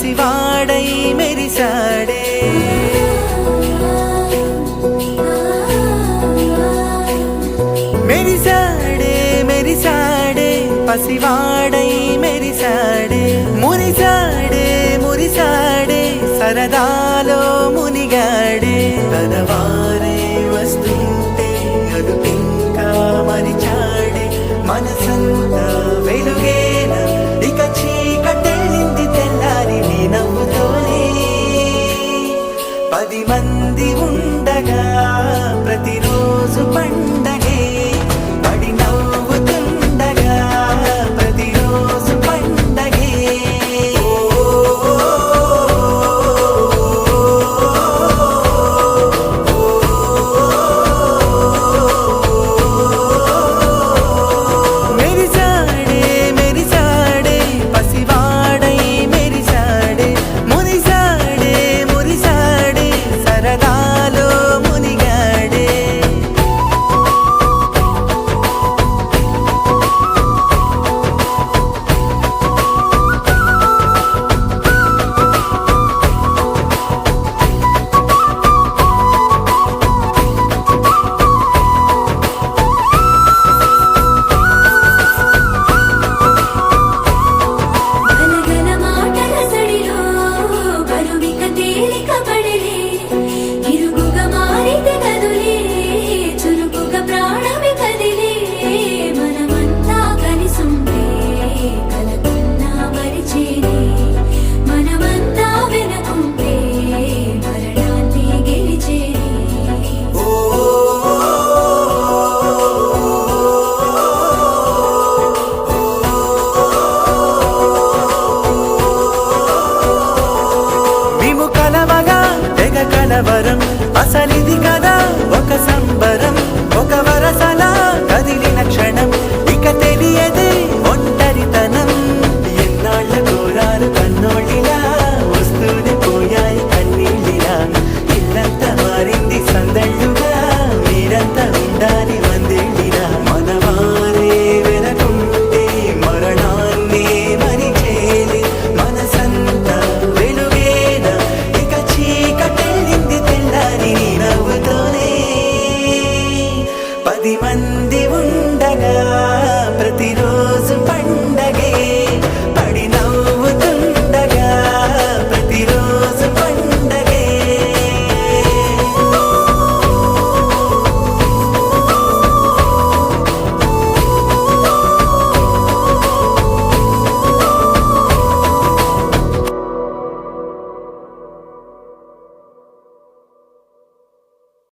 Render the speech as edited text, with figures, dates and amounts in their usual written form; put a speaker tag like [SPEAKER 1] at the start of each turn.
[SPEAKER 1] పసివాడై మెరిసాడే. మెరిసాడే మెరిసాడే పసివాడై మెరిసాడే. మురిసాడే మురిసాడే సరదాలో మునిగాడే. తనవారే వస్తుంటే అదుపింకా మరిచాడే. మనసంతా వెలుగేన ఇక చీకటెళ్ళింది తెల్లారి నీ నవ్వుతోనే. 10 మంది ఉండగా ప్రతిరోజు పండగే. పడి నవ్వుతుండగా ప్రతిరోజు పండగే. మెరిసాడే మెరిసాడే పసివాడై మెరిసాడే. మురిసాడే మురిసాడే సరదాలో మునిగాడే.
[SPEAKER 2] గలగల మాటల సడిలో బరువిక తేలిక పడిలే. ఇరుకుగా మారితే కదులే చురుకుగా ప్రాణమి కదిలే. మనమంతా కలిసుంటే కలకున్నా మరిచేనే. మనమంతా వెనకుంటే మరణాన్ని గెలిచేనే.
[SPEAKER 1] మేము కలవగా తెగ కలవరం. అసలిది కదా ఒక సంబరం. ఒక వరసలా కదిలిన క్షణం ఇక తెలియదే ఒంటరితనం. ఎన్నాళ్ళ కోరాలు కన్నోళ్ళిలా వస్తూనే పోయాయి కన్నీళ్ళిలా. ఇల్లంతా మారింది సందళ్ళుగా మీరంతా ఉండాలి వందేళ్ళిలా. మనవారే వెనకుంటే మరణాన్ని మరిచేది. మనసంతా వెలుగేన ఇక చీకటెళ్ళింది తెల్లారి నీ నవ్వుతోనే. 10 మంది